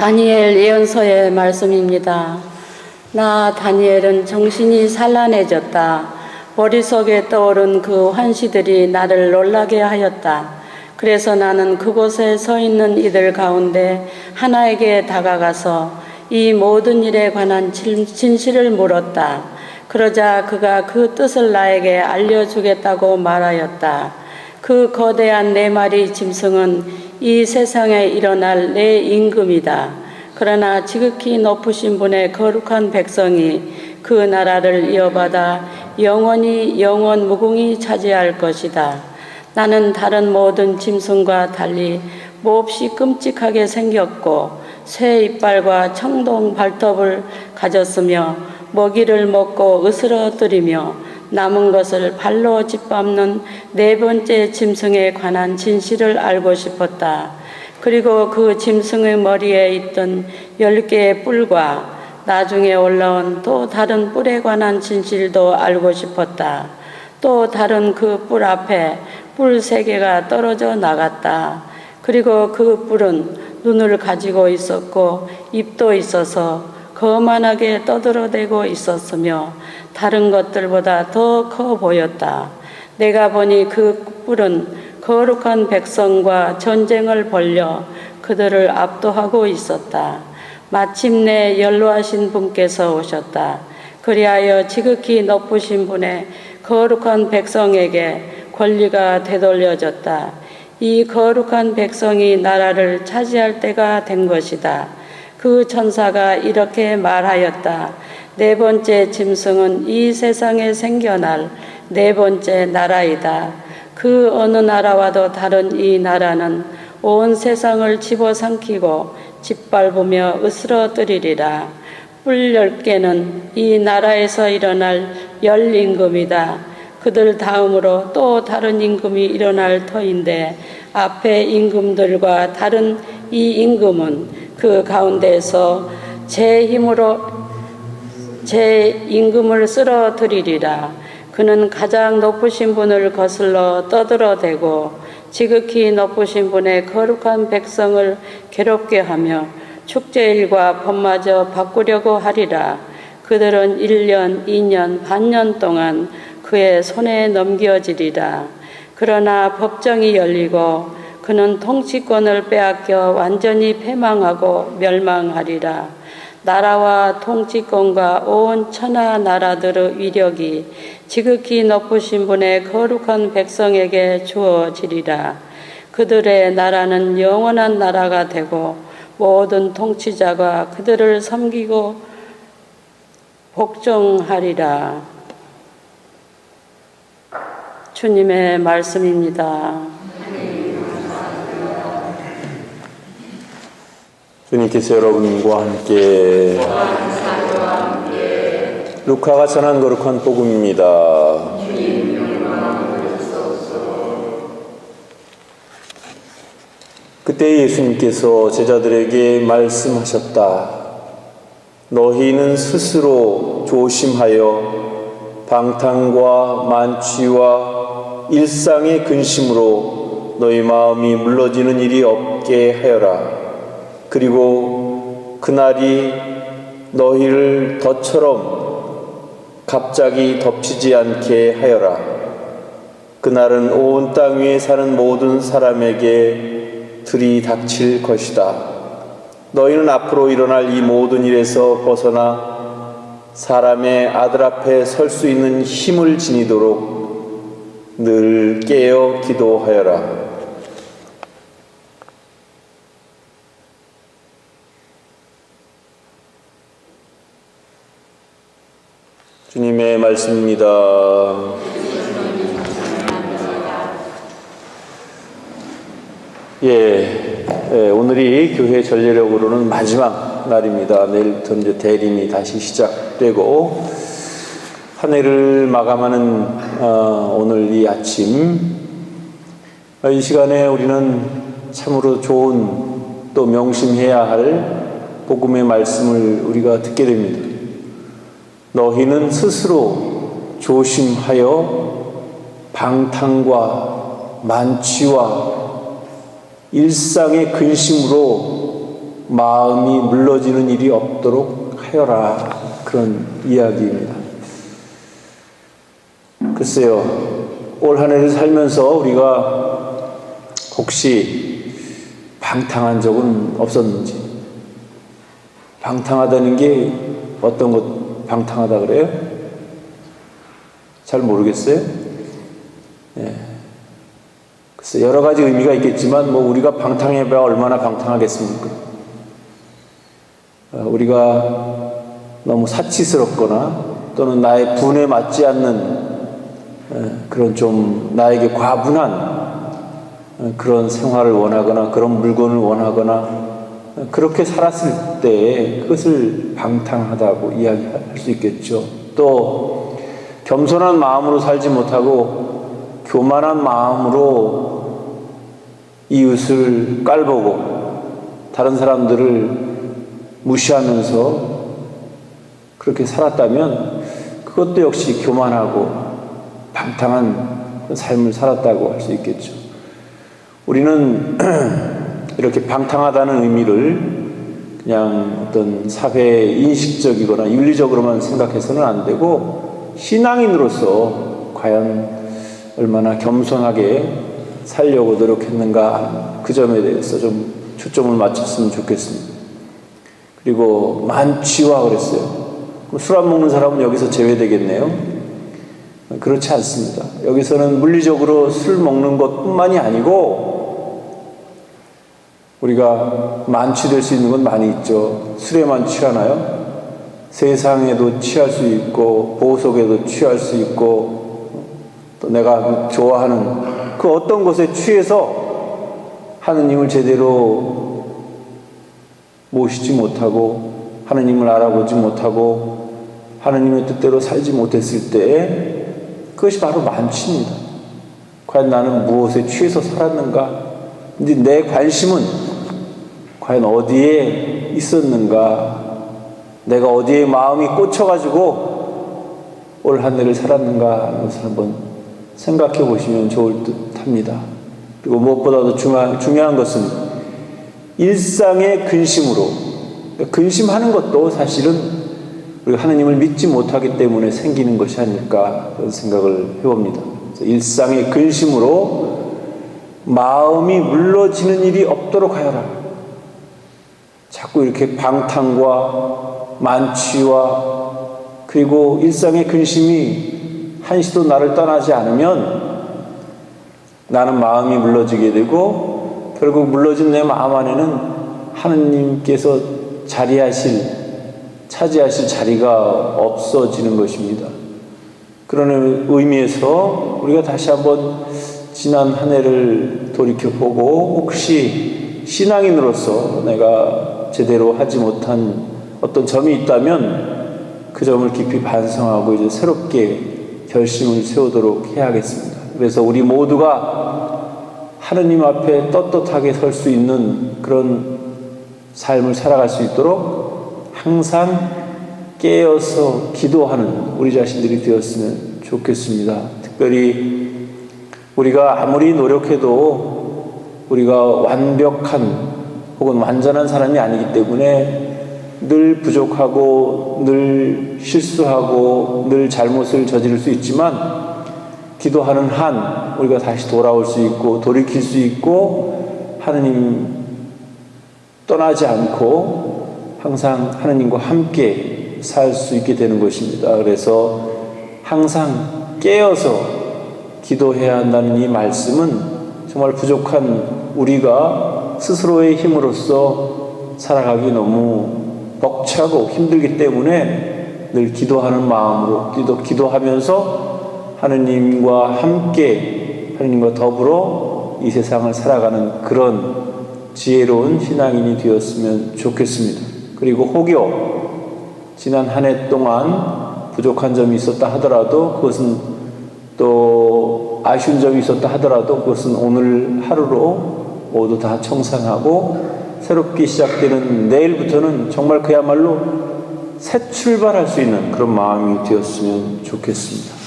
다니엘 예언서의 말씀입니다. 나 다니엘은 정신이 산란해졌다. 머릿속에 떠오른 그 환시들이 나를 놀라게 하였다. 그래서 나는 그곳에 서 있는 이들 가운데 하나에게 다가가서 이 모든 일에 관한 진실을 물었다. 그러자 그가 그 뜻을 나에게 알려주겠다고 말하였다. 그 거대한 4마리 짐승은 이 세상에 일어날 내 임금이다. 그러나 지극히 높으신 분의 거룩한 백성이 그 나라를 이어받아 영원히 영원 무궁히 차지할 것이다. 나는 다른 모든 짐승과 달리 몹시 끔찍하게 생겼고 새 이빨과 청동 발톱을 가졌으며 먹이를 먹고 으스러뜨리며 남은 것을 발로 짓밟는 4번째 짐승에 관한 진실을 알고 싶었다. 그리고 그 짐승의 머리에 있던 10개의 뿔과 나중에 올라온 또 다른 뿔에 관한 진실도 알고 싶었다. 또 다른 그 뿔 앞에 뿔 3개가 떨어져 나갔다. 그리고 그 뿔은 눈을 가지고 있었고 입도 있어서 거만하게 떠들어대고 있었으며 다른 것들보다 더 커 보였다. 내가 보니 그 뿔은 거룩한 백성과 전쟁을 벌려 그들을 압도하고 있었다. 마침내 연로하신 분께서 오셨다. 그리하여 지극히 높으신 분의 거룩한 백성에게 권리가 되돌려졌다. 이 거룩한 백성이 나라를 차지할 때가 된 것이다. 그 천사가 이렇게 말하였다. 4번째 짐승은 이 세상에 생겨날 4번째 나라이다. 그 어느 나라와도 다른 이 나라는 온 세상을 집어삼키고 짓밟으며 으스러뜨리리라. 뿔 10개는 이 나라에서 일어날 임금이다. 그들 다음으로 또 다른 임금이 일어날 터인데 앞에 임금들과 다른 이 임금은 그 가운데서 제 힘으로 제 임금을 쓰러뜨리리라. 그는 가장 높으신 분을 거슬러 떠들어대고 지극히 높으신 분의 거룩한 백성을 괴롭게 하며 축제일과 법마저 바꾸려고 하리라. 그들은 1년, 2년, 반년 동안 그의 손에 넘겨지리라. 그러나 법정이 열리고 그는 통치권을 빼앗겨 완전히 패망하고 멸망하리라. 나라와 통치권과 온 천하 나라들의 위력이 지극히 높으신 분의 거룩한 백성에게 주어지리라. 그들의 나라는 영원한 나라가 되고 모든 통치자가 그들을 섬기고 복종하리라. 주님의 말씀입니다. 주님께서 여러분과 함께 루카가 전한 거룩한 복음입니다. 그때 예수님께서 제자들에게 말씀하셨다. 너희는 스스로 조심하여 방탕과 만취와 일상의 근심으로 너희 마음이 물러지는 일이 없게 하여라. 그리고 그날이 너희를 덫처럼 갑자기 덮치지 않게 하여라. 그날은 온 땅 위에 사는 모든 사람에게 들이닥칠 것이다. 너희는 앞으로 일어날 이 모든 일에서 벗어나 사람의 아들 앞에 설 수 있는 힘을 지니도록 늘 깨어 기도하여라. 주님의 말씀입니다. 오늘이 교회 전례력으로는 마지막 날입니다. 내일부터 이제 대림이 다시 시작되고 한 해를 마감하는 오늘 이 아침, 이 시간에 우리는 참으로 좋은 또 명심해야 할 복음의 말씀을 우리가 듣게 됩니다. 너희는 스스로 조심하여 방탕과 만취와 일상의 근심으로 마음이 물러지는 일이 없도록 하여라. 그런 이야기입니다. 글쎄요, 올 한 해를 살면서 우리가 혹시 방탕한 적은 없었는지, 방탕하다는 게 어떤 것 방탕하다 그래요? 잘 모르겠어요. 글쎄 여러 가지 의미가 있겠지만 뭐 우리가 방탕해봐야 얼마나 방탕하겠습니까? 우리가 너무 사치스럽거나 또는 나의 분에 맞지 않는 그런 좀 나에게 과분한 그런 생활을 원하거나 그런 물건을 원하거나 그렇게 살았을 때 그것을 방탕하다고 이야기할 수 있겠죠. 또 겸손한 마음으로 살지 못하고 교만한 마음으로 이웃을 깔보고 다른 사람들을 무시하면서 그렇게 살았다면 그것도 역시 교만하고 방탕한 삶을 살았다고 할 수 있겠죠. 우리는 이렇게 방탕하다는 의미를 그냥 어떤 사회 인식적이거나 윤리적으로만 생각해서는 안 되고 신앙인으로서 과연 얼마나 겸손하게 살려고 노력했는가 그 점에 대해서 좀 초점을 맞췄으면 좋겠습니다. 그리고 만취와 그랬어요. 술 안 먹는 사람은 여기서 제외되겠네요. 그렇지 않습니다. 여기서는 물리적으로 술 먹는 것뿐만이 아니고 우리가 만취될 수 있는 건 많이 있죠. 술에만 취하나요? 세상에도 취할 수 있고 보석에도 취할 수 있고 또 내가 좋아하는 그 어떤 것에 취해서 하느님을 제대로 모시지 못하고 하느님을 알아보지 못하고 하느님의 뜻대로 살지 못했을 때 그것이 바로 만취입니다. 과연 나는 무엇에 취해서 살았는가? 근데 내 관심은 과연 어디에 있었는가? 내가 어디에 마음이 꽂혀가지고 올 한 해를 살았는가 하는 것을 한번 생각해 보시면 좋을 듯 합니다. 그리고 무엇보다도 중요한 것은 일상의 근심으로, 근심하는 것도 사실은 우리가 하나님을 믿지 못하기 때문에 생기는 것이 아닐까 그런 생각을 해봅니다. 일상의 근심으로 마음이 물러지는 일이 없도록 하여라. 자꾸 이렇게 방탕과 만취와 그리고 일상의 근심이 한시도 나를 떠나지 않으면 나는 마음이 물러지게 되고 결국 물러진 내 마음 안에는 하느님께서 차지하실 자리가 없어지는 것입니다. 그런 의미에서 우리가 다시 한번 지난 한 해를 돌이켜보고 혹시 신앙인으로서 내가 제대로 하지 못한 어떤 점이 있다면 그 점을 깊이 반성하고 이제 새롭게 결심을 세우도록 해야겠습니다. 그래서 우리 모두가 하느님 앞에 떳떳하게 설 수 있는 그런 삶을 살아갈 수 있도록 항상 깨어서 기도하는 우리 자신들이 되었으면 좋겠습니다. 특별히 우리가 아무리 노력해도 우리가 완벽한 혹은 완전한 사람이 아니기 때문에 늘 부족하고 늘 실수하고 늘 잘못을 저지를 수 있지만 기도하는 한 우리가 다시 돌아올 수 있고 돌이킬 수 있고 하느님 떠나지 않고 항상 하느님과 함께 살 수 있게 되는 것입니다. 그래서 항상 깨어서 기도해야 한다는 이 말씀은 정말 부족한 우리가 스스로의 힘으로써 살아가기 너무 벅차고 힘들기 때문에 늘 기도하는 마음으로 기도하면서 하느님과 함께 하느님과 더불어 이 세상을 살아가는 그런 지혜로운 신앙인이 되었으면 좋겠습니다. 그리고 혹여 지난 한 해 동안 부족한 점이 있었다 하더라도 그것은 또 아쉬운 점이 있었다 하더라도 그것은 오늘 하루로 모두 다 청산하고 새롭게 시작되는 내일부터는 정말 그야말로 새 출발할 수 있는 그런 마음이 되었으면 좋겠습니다.